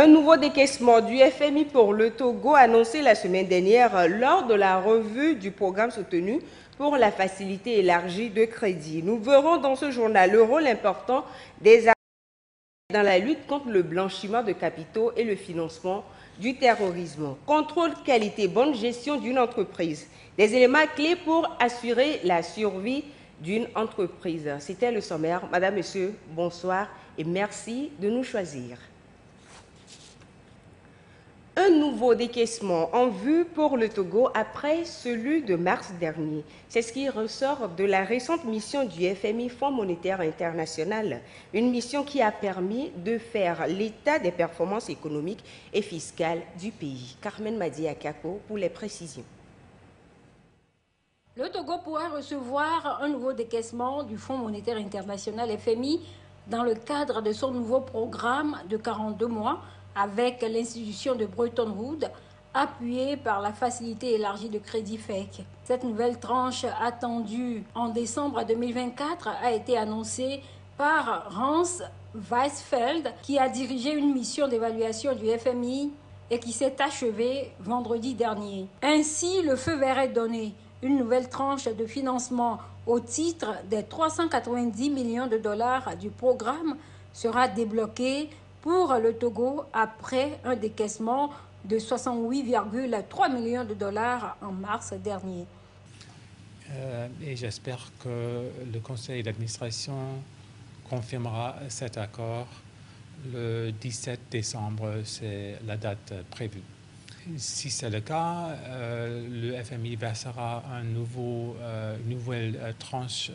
Un nouveau décaissement du FMI pour le Togo annoncé la semaine dernière lors de la revue du programme soutenu pour la facilité élargie de crédit. Nous verrons dans ce journal le rôle important des dans la lutte contre le blanchiment de capitaux et le financement du terrorisme. Contrôle, qualité, bonne gestion d'une entreprise. Des éléments clés pour assurer la survie d'une entreprise. C'était le sommaire. Madame, Monsieur, bonsoir et merci de nous choisir. Un nouveau décaissement en vue pour le Togo après celui de mars dernier. C'est ce qui ressort de la récente mission du FMI, Fonds monétaire international, une mission qui a permis de faire l'état des performances économiques et fiscales du pays. Carmen Madi Akako pour les précisions. Le Togo pourrait recevoir un nouveau décaissement du Fonds monétaire international FMI dans le cadre de son nouveau programme de 42 mois avec l'institution de Bretton Woods, appuyée par la facilité élargie de crédit FEC. Cette nouvelle tranche attendue en décembre 2024 a été annoncée par Hans Weisfeld, qui a dirigé une mission d'évaluation du FMI et qui s'est achevée vendredi dernier. Ainsi, le feu vert est donné. Une nouvelle tranche de financement au titre des 390 millions de dollars du programme sera débloquée pour le Togo après un décaissement de 68,3 millions de dollars en mars dernier. Et j'espère que le conseil d'administration confirmera cet accord le 17 décembre, c'est la date prévue. Si c'est le cas, le FMI versera une nouvelle tranche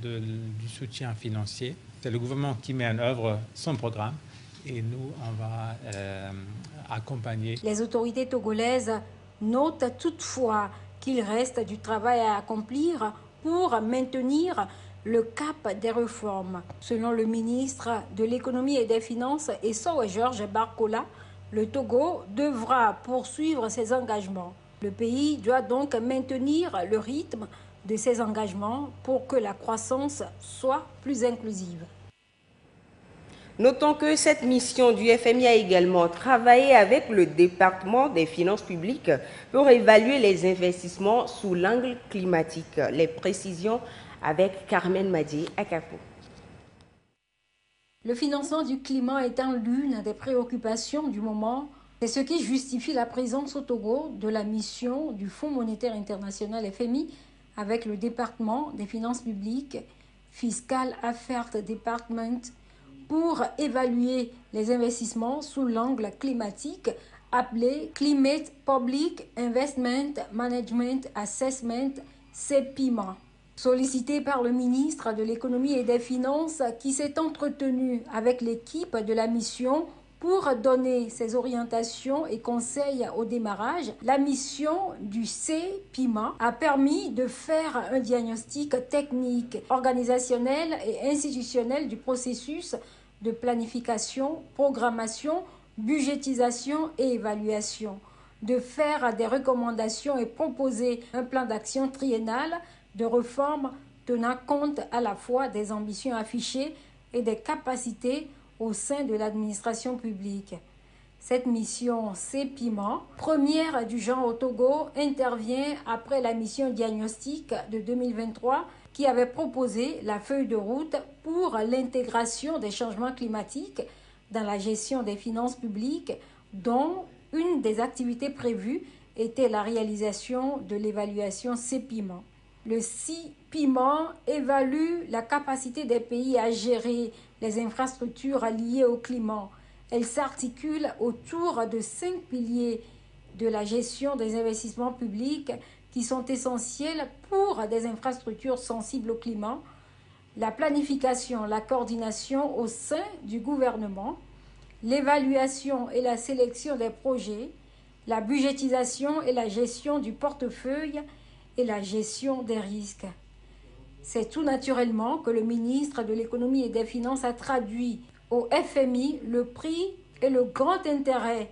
du soutien financier. C'est le gouvernement qui met en œuvre son programme et nous, on va accompagner. Les autorités togolaises notent toutefois qu'il reste du travail à accomplir pour maintenir le cap des réformes. Selon le ministre de l'économie et des finances, Essowe Georges Barcola, le Togo devra poursuivre ses engagements. Le pays doit donc maintenir le rythme de ses engagements pour que la croissance soit plus inclusive. Notons que cette mission du FMI a également travaillé avec le département des finances publiques pour évaluer les investissements sous l'angle climatique. Les précisions avec Carmen Madi Akako. Le financement du climat étant l'une des préoccupations du moment, c'est ce qui justifie la présence au Togo de la mission du Fonds monétaire international FMI avec le département des finances publiques, Fiscal Affairs Department, pour évaluer les investissements sous l'angle climatique appelé Climate Public Investment Management Assessment, CPIMA. Sollicité par le ministre de l'économie et des finances qui s'est entretenu avec l'équipe de la mission pour donner ses orientations et conseils au démarrage, la mission du CPIMA a permis de faire un diagnostic technique, organisationnel et institutionnel du processus de planification, programmation, budgétisation et évaluation, de faire des recommandations et proposer un plan d'action triennal de réforme tenant compte à la fois des ambitions affichées et des capacités au sein de l'administration publique. Cette mission CPIMA, première du genre au Togo, intervient après la mission diagnostic de 2023 qui avait proposé la feuille de route pour l'intégration des changements climatiques dans la gestion des finances publiques, dont une des activités prévues était la réalisation de l'évaluation CPIMA. Le CPIMA évalue la capacité des pays à gérer les infrastructures liées au climat. Elle s'articule autour de 5 piliers de la gestion des investissements publics qui sont essentiels pour des infrastructures sensibles au climat, la planification, la coordination au sein du gouvernement, l'évaluation et la sélection des projets, la budgétisation et la gestion du portefeuille et la gestion des risques. C'est tout naturellement que le ministre de l'économie et des finances a traduit au FMI le prix et le grand intérêt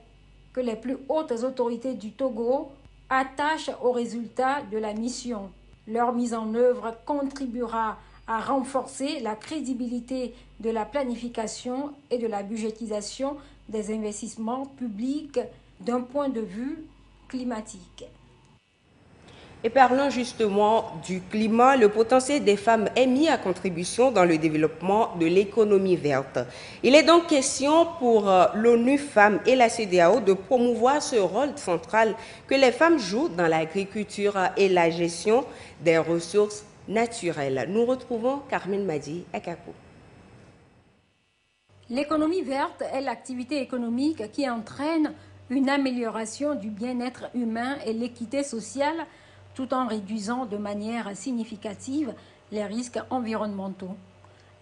que les plus hautes autorités du Togo attachent aux résultats de la mission. Leur mise en œuvre contribuera à renforcer la crédibilité de la planification et de la budgétisation des investissements publics d'un point de vue climatique. Et parlons justement du climat, le potentiel des femmes est mis à contribution dans le développement de l'économie verte. Il est donc question pour l'ONU Femmes et la CEDEAO de promouvoir ce rôle central que les femmes jouent dans l'agriculture et la gestion des ressources naturelles. Nous retrouvons Carmen Madi à Capo. L'économie verte est l'activité économique qui entraîne une amélioration du bien-être humain et l'équité sociale, tout en réduisant de manière significative les risques environnementaux.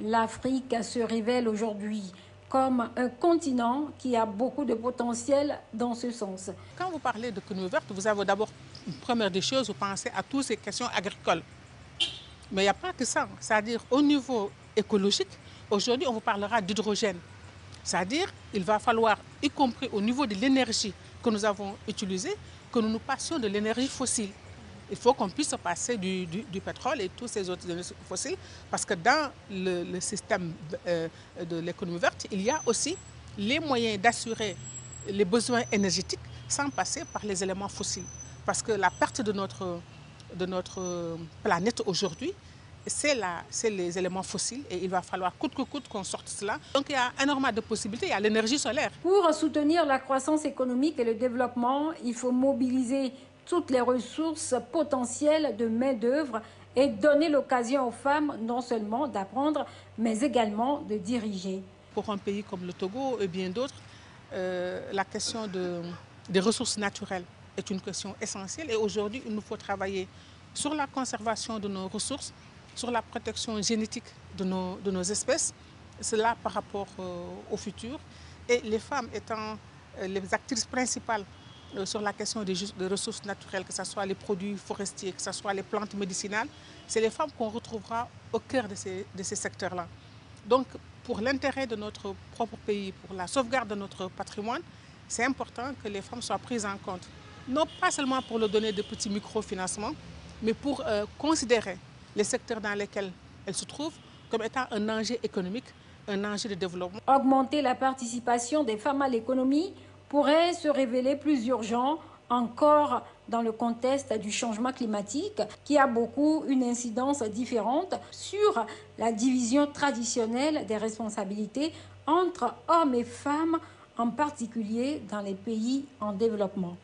L'Afrique se révèle aujourd'hui comme un continent qui a beaucoup de potentiel dans ce sens. Quand vous parlez d'économie verte, vous avez d'abord une première des choses, vous pensez à toutes ces questions agricoles. Mais il n'y a pas que ça, c'est-à-dire au niveau écologique, aujourd'hui on vous parlera d'hydrogène. C'est-à-dire qu'il va falloir, y compris au niveau de l'énergie que nous avons utilisée, que nous nous passions de l'énergie fossile. Il faut qu'on puisse passer du pétrole et tous ces autres énergies fossiles, parce que dans le système de l'économie verte, il y a aussi les moyens d'assurer les besoins énergétiques sans passer par les éléments fossiles. Parce que la perte de notre planète aujourd'hui, c'est les éléments fossiles et il va falloir coûte que coûte qu'on sorte cela. Donc il y a énormément de possibilités, il y a l'énergie solaire. Pour soutenir la croissance économique et le développement, il faut mobiliser toutes les ressources potentielles de main-d'œuvre et donner l'occasion aux femmes non seulement d'apprendre, mais également de diriger. Pour un pays comme le Togo et bien d'autres, la question des ressources naturelles est une question essentielle. Et aujourd'hui, il nous faut travailler sur la conservation de nos ressources, sur la protection génétique de nos espèces, cela par rapport au futur. Et les femmes étant les actrices principales sur la question des ressources naturelles, que ce soit les produits forestiers, que ce soit les plantes médicinales, c'est les femmes qu'on retrouvera au cœur de ces secteurs-là. Donc, pour l'intérêt de notre propre pays, pour la sauvegarde de notre patrimoine, c'est important que les femmes soient prises en compte. Non pas seulement pour leur donner de petits microfinancements, mais pour considérer les secteurs dans lesquels elles se trouvent comme étant un enjeu économique, un enjeu de développement. Augmenter la participation des femmes à l'économie pourrait se révéler plus urgent encore dans le contexte du changement climatique qui a beaucoup une incidence différente sur la division traditionnelle des responsabilités entre hommes et femmes, en particulier dans les pays en développement.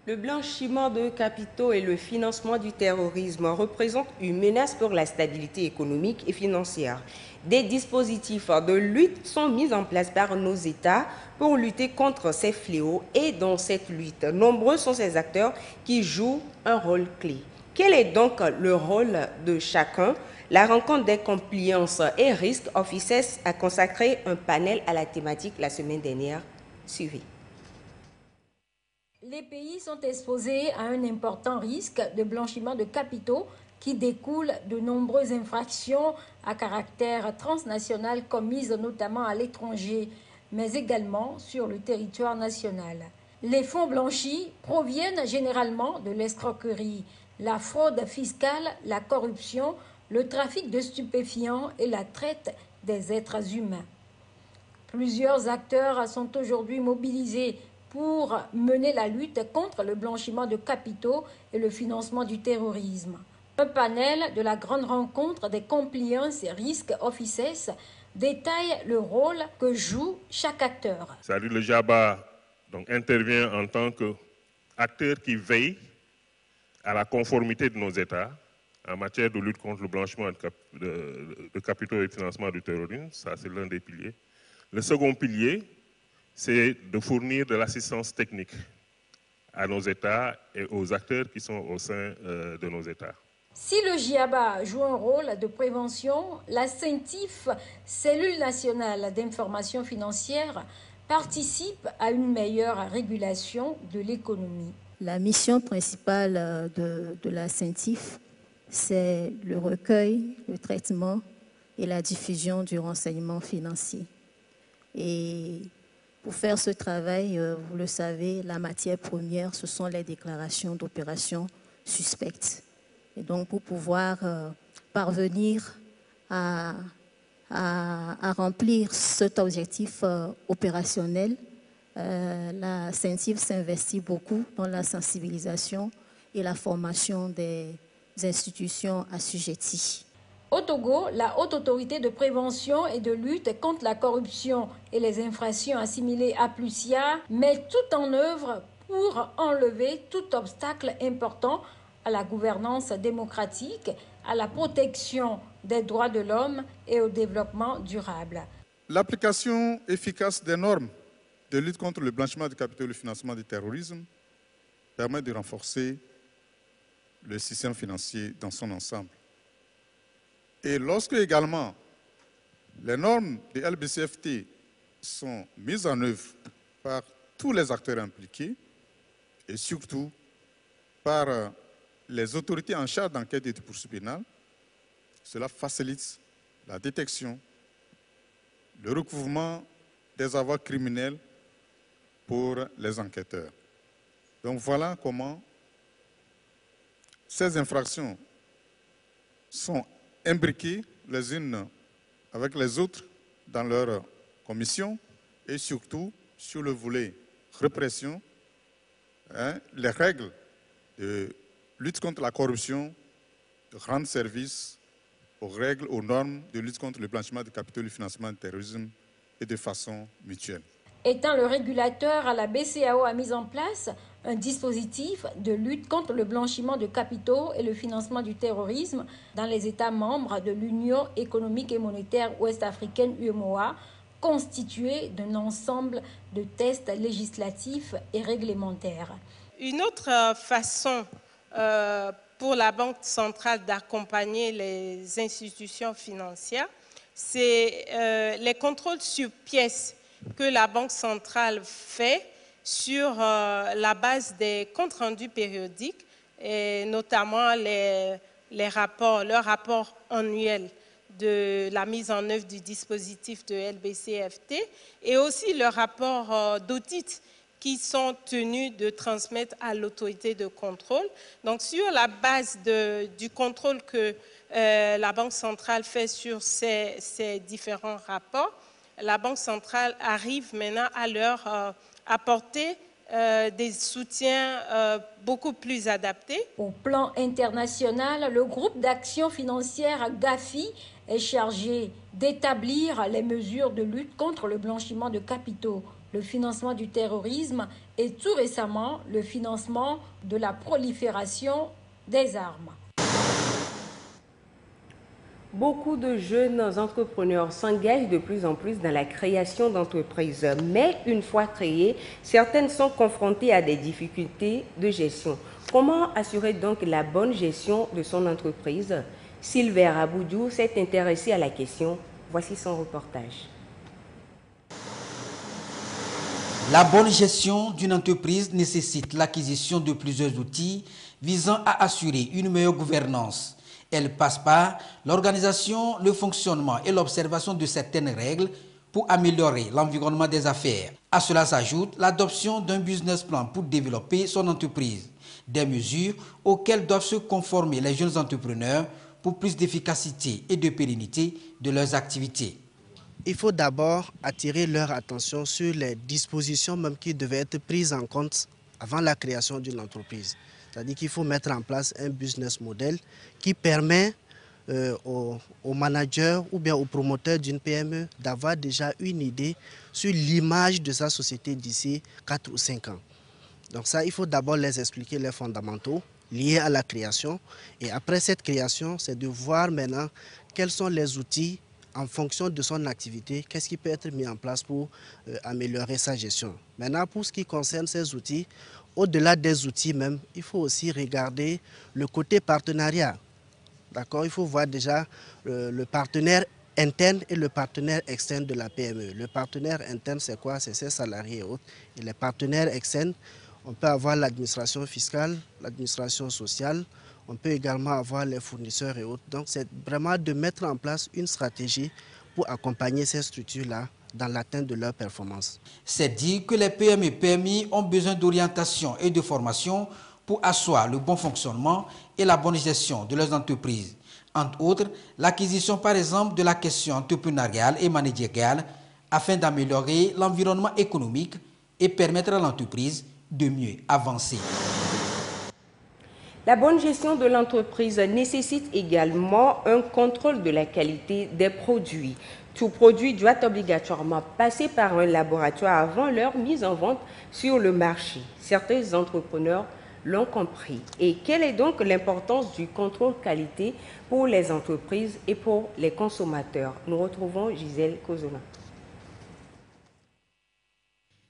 Le blanchiment de capitaux et le financement du terrorisme représentent une menace pour la stabilité économique et financière. Des dispositifs de lutte sont mis en place par nos États pour lutter contre ces fléaux et dans cette lutte, nombreux sont ces acteurs qui jouent un rôle clé. Quel est donc le rôle de chacun? La rencontre des compliance et risques officers a consacré un panel à la thématique la semaine dernière. Suivez. Les pays sont exposés à un important risque de blanchiment de capitaux qui découle de nombreuses infractions à caractère transnational commises notamment à l'étranger, mais également sur le territoire national. Les fonds blanchis proviennent généralement de l'escroquerie, la fraude fiscale, la corruption, le trafic de stupéfiants et la traite des êtres humains. Plusieurs acteurs sont aujourd'hui mobilisés pour mener la lutte contre le blanchiment de capitaux et le financement du terrorisme. Un panel de la grande rencontre des compliance et risques officers détaille le rôle que joue chaque acteur. C'est-à-dire le JABA donc, intervient en tant qu'acteur qui veille à la conformité de nos États en matière de lutte contre le blanchiment de capitaux et le financement du terrorisme. Ça, c'est l'un des piliers. Le second pilier, c'est de fournir de l'assistance technique à nos États et aux acteurs qui sont au sein de nos États. Si le JABA joue un rôle de prévention, la CENTIF, Cellule nationale d'information financière, participe à une meilleure régulation de l'économie. La mission principale de la CENTIF, c'est le recueil, le traitement et la diffusion du renseignement financier. Et pour faire ce travail, vous le savez, la matière première, ce sont les déclarations d'opérations suspectes. Et donc, pour pouvoir parvenir à à remplir cet objectif opérationnel, la CENTIF s'investit beaucoup dans la sensibilisation et la formation des institutions assujetties. Au Togo, la Haute Autorité de prévention et de lutte contre la corruption et les infractions assimilées à Plusia met tout en œuvre pour enlever tout obstacle important à la gouvernance démocratique, à la protection des droits de l'homme et au développement durable. L'application efficace des normes de lutte contre le blanchiment de capitaux et le financement du terrorisme permet de renforcer le système financier dans son ensemble. Et lorsque également les normes de LBCFT sont mises en œuvre par tous les acteurs impliqués et surtout par les autorités en charge d'enquête et de poursuite pénale, cela facilite la détection, le recouvrement des avoirs criminels pour les enquêteurs. Donc voilà comment ces infractions sont imbriquées les unes avec les autres dans leur commission et surtout sur le volet répression, les règles de lutte contre la corruption rendent service aux règles, aux normes de lutte contre le blanchiment de capitaux et le financement du terrorisme et de façon mutuelle. Étant le régulateur, la BCEAO a mis en place un dispositif de lutte contre le blanchiment de capitaux et le financement du terrorisme dans les États membres de l'Union économique et monétaire ouest-africaine UEMOA, constitué d'un ensemble de tests législatifs et réglementaires. Une autre façon pour la Banque centrale d'accompagner les institutions financières, c'est les contrôles sur pièces que la Banque centrale fait sur la base des comptes rendus périodiques, et notamment le rapport annuel de la mise en œuvre du dispositif de LBCFT et aussi le rapport d'audit qui sont tenus de transmettre à l'autorité de contrôle. Donc, sur la base du contrôle que la Banque centrale fait sur ces différents rapports, la Banque centrale arrive maintenant à leur apporter des soutiens beaucoup plus adaptés. Au plan international, le groupe d'action financière GAFI est chargé d'établir les mesures de lutte contre le blanchiment de capitaux, le financement du terrorisme et tout récemment le financement de la prolifération des armes. Beaucoup de jeunes entrepreneurs s'engagent de plus en plus dans la création d'entreprises. Mais une fois créées, certaines sont confrontées à des difficultés de gestion. Comment assurer donc la bonne gestion de son entreprise? Sylvain Aboudou s'est intéressé à la question. Voici son reportage. La bonne gestion d'une entreprise nécessite l'acquisition de plusieurs outils visant à assurer une meilleure gouvernance. Elle passe par l'organisation, le fonctionnement et l'observation de certaines règles pour améliorer l'environnement des affaires. À cela s'ajoute l'adoption d'un business plan pour développer son entreprise, des mesures auxquelles doivent se conformer les jeunes entrepreneurs pour plus d'efficacité et de pérennité de leurs activités. Il faut d'abord attirer leur attention sur les dispositions même qui devaient être prises en compte avant la création d'une entreprise. C'est-à-dire qu'il faut mettre en place un business model qui permet aux managers ou bien aux promoteurs d'une PME d'avoir déjà une idée sur l'image de sa société d'ici 4 ou 5 ans. Donc ça, il faut d'abord les expliquer les fondamentaux liés à la création. Et après cette création, c'est de voir maintenant quels sont les outils en fonction de son activité, qu'est-ce qui peut être mis en place pour améliorer sa gestion. Maintenant, pour ce qui concerne ces outils, au-delà des outils même, il faut aussi regarder le côté partenariat. D'accord? Il faut voir déjà le partenaire interne et le partenaire externe de la PME. Le partenaire interne, c'est quoi? C'est ses salariés et autres. Et les partenaires externes, on peut avoir l'administration fiscale, l'administration sociale, on peut également avoir les fournisseurs et autres. Donc, c'est vraiment de mettre en place une stratégie pour accompagner ces structures-là dans l'atteinte de leurs performances. C'est dire que les PME et PMI ont besoin d'orientation et de formation pour asseoir le bon fonctionnement et la bonne gestion de leurs entreprises. Entre autres, l'acquisition par exemple de la question entrepreneuriale et managériale afin d'améliorer l'environnement économique et permettre à l'entreprise de mieux avancer. La bonne gestion de l'entreprise nécessite également un contrôle de la qualité des produits. Tout produit doit obligatoirement passer par un laboratoire avant leur mise en vente sur le marché. Certains entrepreneurs l'ont compris. Et quelle est donc l'importance du contrôle qualité pour les entreprises et pour les consommateurs? Nous retrouvons Gisèle Kozoma.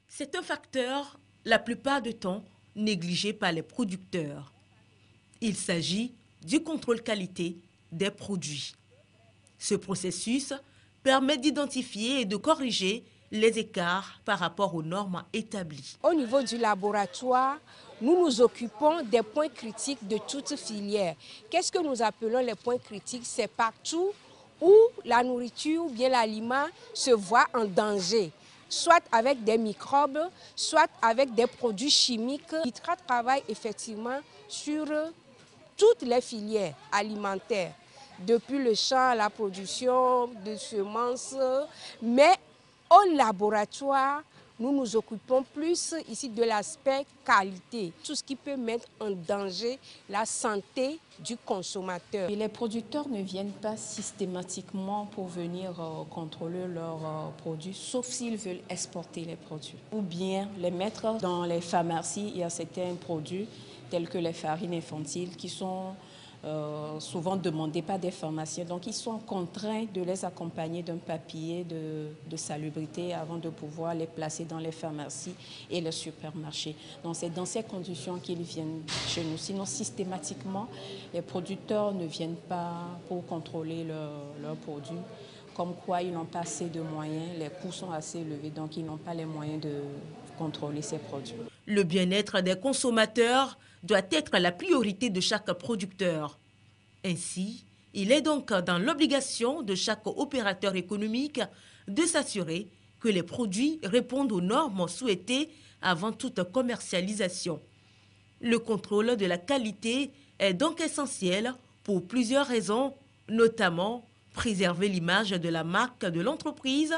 C'est un facteur, la plupart du temps, négligé par les producteurs. Il s'agit du contrôle qualité des produits. Ce processus permet d'identifier et de corriger les écarts par rapport aux normes établies. Au niveau du laboratoire, nous nous occupons des points critiques de toute filière. Qu'est-ce que nous appelons les points critiques? C'est partout où la nourriture ou bien l'aliment se voit en danger, soit avec des microbes, soit avec des produits chimiques. ITRA travaille effectivement sur toutes les filières alimentaires, depuis le champ à la production de semences, mais au laboratoire, nous nous occupons plus ici de l'aspect qualité, tout ce qui peut mettre en danger la santé du consommateur. Et les producteurs ne viennent pas systématiquement pour venir contrôler leurs produits, sauf s'ils veulent exporter les produits. Ou bien les mettre dans les pharmacies. Il y a certains produits tels que les farines infantiles qui sont souvent demandés par des pharmaciens. Donc, ils sont contraints de les accompagner d'un papier de salubrité avant de pouvoir les placer dans les pharmacies et les supermarchés. Donc, c'est dans ces conditions qu'ils viennent chez nous. Sinon, systématiquement, les producteurs ne viennent pas pour contrôler leurs produits. Comme quoi, ils n'ont pas assez de moyens, les coûts sont assez élevés, donc ils n'ont pas les moyens de contrôler ces produits. Le bien-être des consommateurs doit être la priorité de chaque producteur. Ainsi, il est donc dans l'obligation de chaque opérateur économique de s'assurer que les produits répondent aux normes souhaitées avant toute commercialisation. Le contrôle de la qualité est donc essentiel pour plusieurs raisons, notamment préserver l'image de la marque de l'entreprise,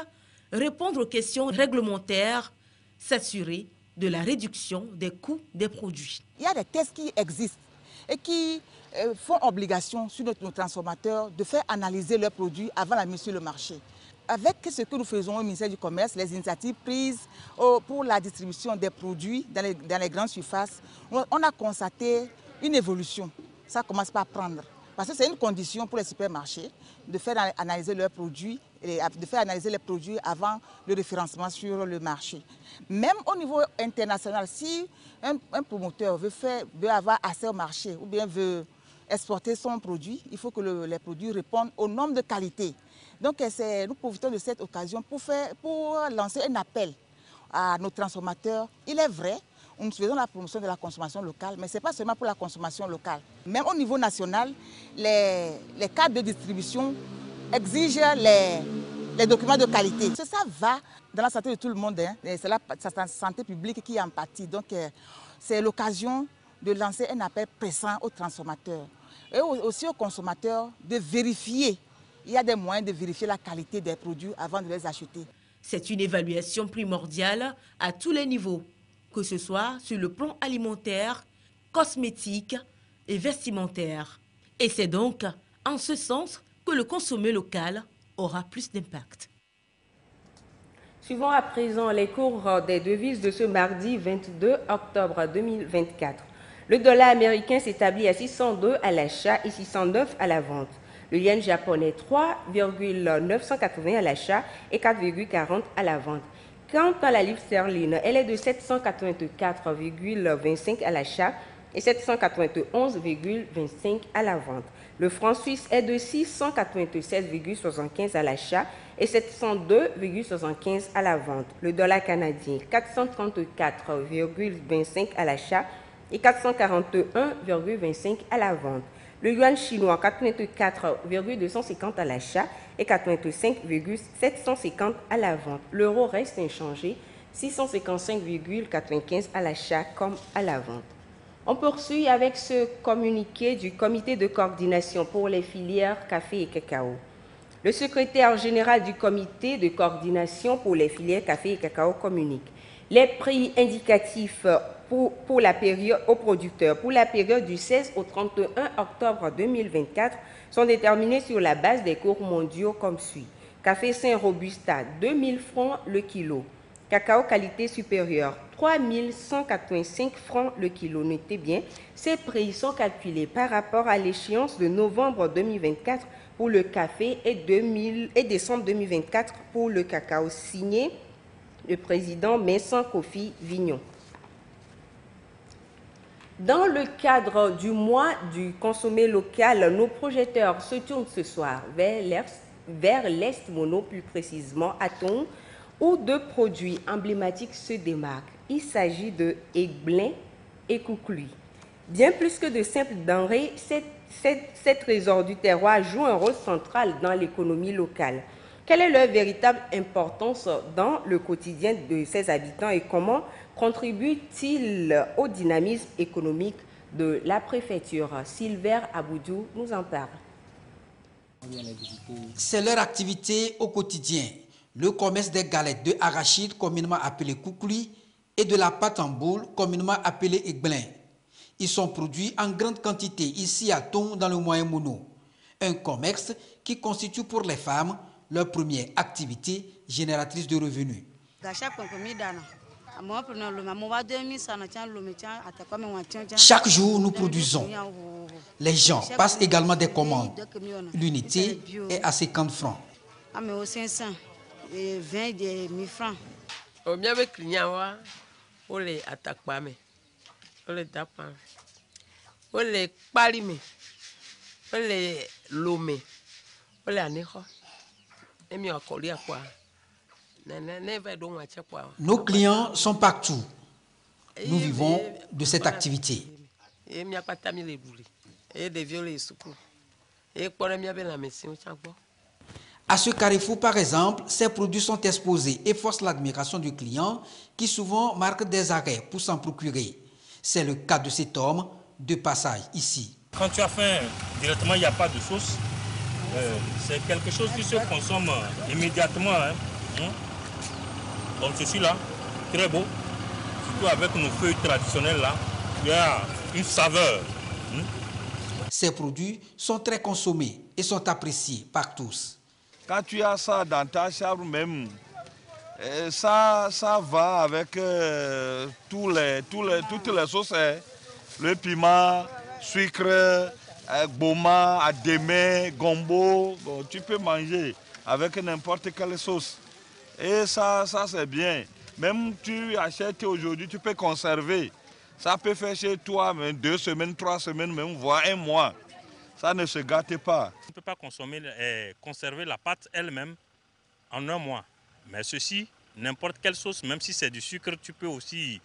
répondre aux questions réglementaires, s'assurer de la réduction des coûts des produits. Il y a des tests qui existent et qui font obligation sur nos transformateurs de faire analyser leurs produits avant la mise sur le marché. Avec ce que nous faisons au ministère du Commerce, les initiatives prises pour la distribution des produits dans les grandes surfaces, on a constaté une évolution. Ça commence par prendre. Parce que c'est une condition pour les supermarchés de faire analyser leurs produits, de faire analyser les produits avant le référencement sur le marché. Même au niveau international, si un promoteur veut avoir accès au marché ou bien veut exporter son produit, il faut que les produits répondent aux normes de qualité. Donc nous profitons de cette occasion pour lancer un appel à nos transformateurs. Il est vrai, nous faisons la promotion de la consommation locale, mais ce n'est pas seulement pour la consommation locale. Même au niveau national, les cadres de distribution exigent les documents de qualité. Ça va dans la santé de tout le monde, hein. C'est la santé publique qui en pâtit. Donc c'est l'occasion de lancer un appel pressant aux transformateurs et aussi aux consommateurs de vérifier. Il y a des moyens de vérifier la qualité des produits avant de les acheter. C'est une évaluation primordiale à tous les niveaux, que ce soit sur le plan alimentaire, cosmétique et vestimentaire. Et c'est donc en ce sens que le consommer local aura plus d'impact. Suivons à présent les cours des devises de ce mardi 22 octobre 2024. Le dollar américain s'établit à 602 à l'achat et 609 à la vente. Le yen japonais 3,980 à l'achat et 4,40 à la vente. Quant à la livre sterling, elle est de 784,25 à l'achat et 791,25 à la vente. Le franc suisse est de 697,75 à l'achat et 702,75 à la vente. Le dollar canadien 434,25 à l'achat et 441,25 à la vente. Le yuan chinois 84,250 à l'achat et 85,750 à la vente. L'euro reste inchangé, 655,95 à l'achat comme à la vente. On poursuit avec ce communiqué du comité de coordination pour les filières café et cacao. Le secrétaire général du comité de coordination pour les filières café et cacao communique. Les prix indicatifs pour la période aux producteurs pour la période du 16 au 31 octobre 2024 sont déterminés sur la base des cours mondiaux comme suit. Café Saint Robusta, 2000 francs le kilo. Cacao qualité supérieure, 3185 francs le kilo. Notez bien, ces prix sont calculés par rapport à l'échéance de novembre 2024 pour le café et décembre 2024 pour le cacao. Signé le président Vincent Kofi Vignon. Dans le cadre du mois du consommé local, nos projecteurs se tournent ce soir vers l'Est Mono, plus précisément à Tongue, où deux produits emblématiques se démarquent. Il s'agit de Egblin et Koukouli. Bien plus que de simples denrées, ces trésors du terroir jouent un rôle central dans l'économie locale. Quelle est leur véritable importance dans le quotidien de ses habitants et comment contribuent-ils au dynamisme économique de la préfecture? Silver Aboudou nous en parle. C'est leur activité au quotidien. Le commerce des galettes de arachide, communément appelé koukouli, et de la pâte en boule, communément appelée egblin. Ils sont produits en grande quantité ici à Tongue dans le Moyen Mono. Un commerce qui constitue pour les femmes leur première activité génératrice de revenus. Chaque jour, nous produisons. Les gens passent également des commandes. L'unité est à 50 francs. Nos clients sont partout. Nous vivons de cette activité. À ce carrefour, par exemple, ces produits sont exposés et forcent l'admiration du client qui souvent marque des arrêts pour s'en procurer. C'est le cas de cet homme de passage ici. Quand tu as faim, directement, il n'y a pas de sauce. C'est quelque chose qui se consomme immédiatement. Comme ceci là, très beau. Surtout avec nos feuilles traditionnelles là, il y a une saveur. Ces produits sont très consommés et sont appréciés par tous. Quand tu as ça dans ta chambre même, ça va avec toutes les sauces. Le piment, sucre, boma, adémé, gombo. Bon, tu peux manger avec n'importe quelle sauce. Et ça c'est bien. Même tu achètes aujourd'hui, tu peux conserver. Ça peut faire chez toi 2 semaines, 3 semaines, même voire 1 mois. Ça ne se gâte pas. On ne peut pas conserver la pâte elle-même en 1 mois. Mais ceci, n'importe quelle sauce, même si c'est du sucre, tu peux aussi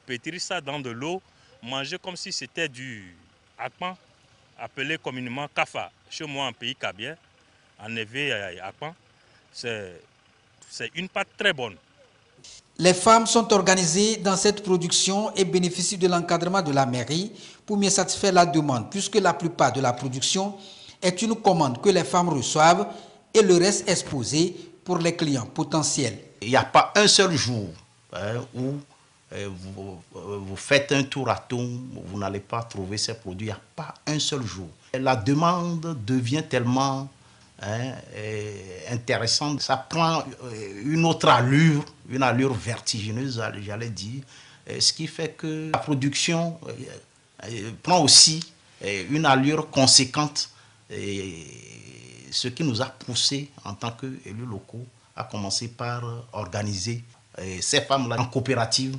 pétrir ça dans de l'eau, manger comme si c'était du akpan, appelé communément kafa. Chez moi, en pays kabien, en éveil akpan, c'est une pâte très bonne. Les femmes sont organisées dans cette production et bénéficient de l'encadrement de la mairie pour mieux satisfaire la demande, puisque la plupart de la production est une commande que les femmes reçoivent et le reste exposé pour les clients potentiels. Il n'y a pas un seul jour où vous faites un tour à Tongue, vous n'allez pas trouver ces produits. Il n'y a pas un seul jour. La demande devient tellement intéressante. Ça prend une autre allure, une allure vertigineuse, j'allais dire. Ce qui fait que la production prend aussi une allure conséquente. Ce qui nous a poussé en tant qu'élus locaux à commencer par organiser ces femmes-là en coopérative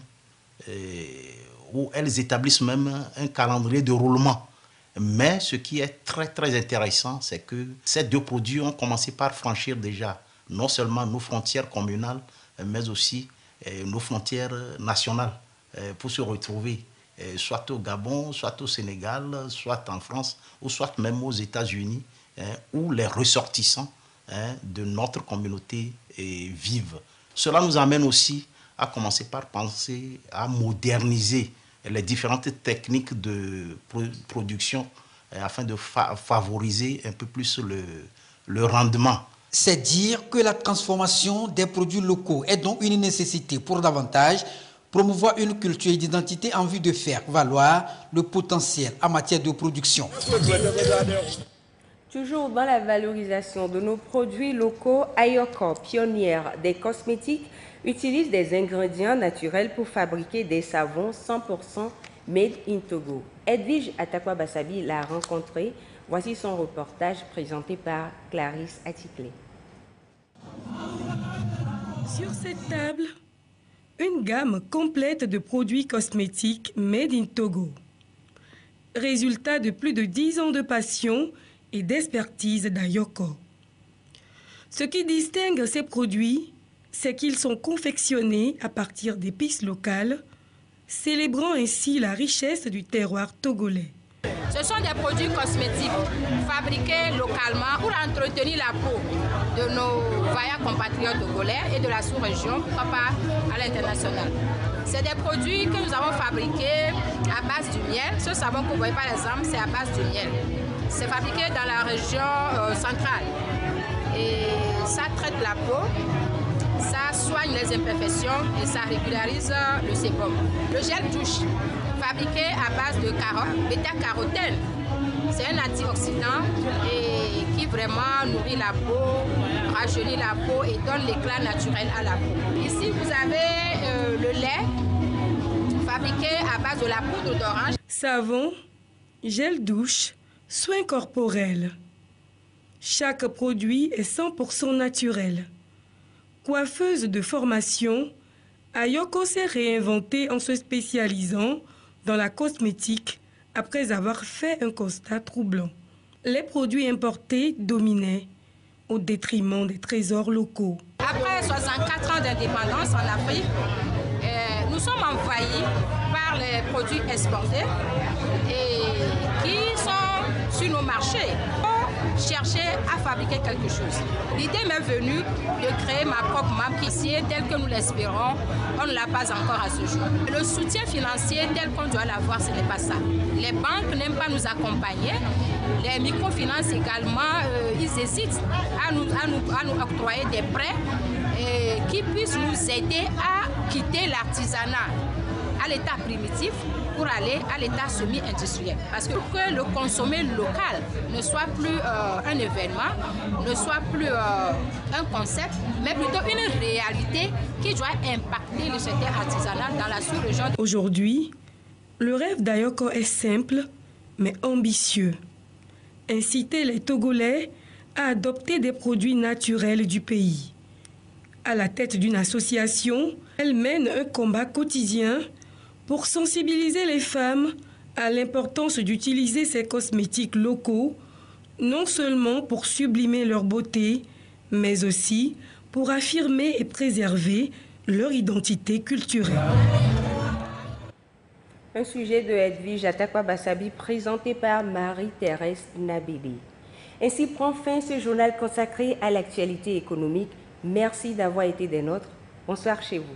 où elles établissent même un calendrier de roulement. Mais ce qui est très très intéressant, c'est que ces 2 produits ont commencé par franchir déjà non seulement nos frontières communales, mais aussi nos frontières nationales pour se retrouver soit au Gabon, soit au Sénégal, soit en France, ou soit même aux États-Unis, où les ressortissants de notre communauté vivent. Cela nous amène aussi à commencer par penser à moderniser les différentes techniques de production afin de favoriser un peu plus le rendement. C'est dire que la transformation des produits locaux est donc une nécessité pour davantage promouvoir une culture d'identité en vue de faire valoir le potentiel en matière de production. Toujours dans la valorisation de nos produits locaux, Ayoko, pionnière des cosmétiques, utilise des ingrédients naturels pour fabriquer des savons 100% made in Togo. Edwige Atakwa-Bassabi l'a rencontré. Voici son reportage présenté par Clarisse Atticlé. Sur cette table, une gamme complète de produits cosmétiques made in Togo. Résultat de plus de 10 ans de passion et d'expertise d'Ayoko. Ce qui distingue ces produits, c'est qu'ils sont confectionnés à partir d'épices locales, célébrant ainsi la richesse du terroir togolais. Ce sont des produits cosmétiques fabriqués localement pour entretenir la peau de nos vaillants compatriotes togolais et de la sous-région, pourquoi pas à l'international. C'est des produits que nous avons fabriqués à base du miel. Ce savon que vous voyez par exemple, c'est à base du miel. C'est fabriqué dans la région centrale et ça traite la peau, ça soigne les imperfections et ça régularise le sébum. Le gel douche, fabriqué à base de carottes, bêta-carotène. C'est un antioxydant et qui vraiment nourrit la peau, rajeunit la peau et donne l'éclat naturel à la peau. Ici, vous avez le lait fabriqué à base de la poudre d'orange. Savon, gel douche, soins corporels. Chaque produit est 100% naturel. Coiffeuse de formation, Ayoko s'est réinventée en se spécialisant dans la cosmétique après avoir fait un constat troublant. Les produits importés dominaient au détriment des trésors locaux. Après 64 ans d'indépendance en Afrique, nous sommes envahis par les produits exportés et qui sont sur nos marchés. Chercher à fabriquer quelque chose. L'idée m'est venue de créer ma propre marque ici, telle que nous l'espérons. On ne l'a pas encore à ce jour. Le soutien financier tel qu'on doit l'avoir, ce n'est pas ça. Les banques n'aiment pas nous accompagner. Les microfinances également, ils hésitent à nous octroyer des prêts qui puissent nous aider à quitter l'artisanat à l'état primitif pour aller à l'état semi-industriel. Parce que le consommer local ne soit plus un événement, ne soit plus un concept, mais plutôt une réalité qui doit impacter le secteur artisanal dans la sous-région. Aujourd'hui, le rêve d'Ayoko est simple, mais ambitieux. Inciter les Togolais à adopter des produits naturels du pays. À la tête d'une association, elle mène un combat quotidien pour sensibiliser les femmes à l'importance d'utiliser ces cosmétiques locaux, non seulement pour sublimer leur beauté, mais aussi pour affirmer et préserver leur identité culturelle. Un sujet de Edwige Atakwa-Bassabi présenté par Marie-Thérèse Nabébi. Ainsi prend fin ce journal consacré à l'actualité économique. Merci d'avoir été des nôtres. Bonsoir chez vous.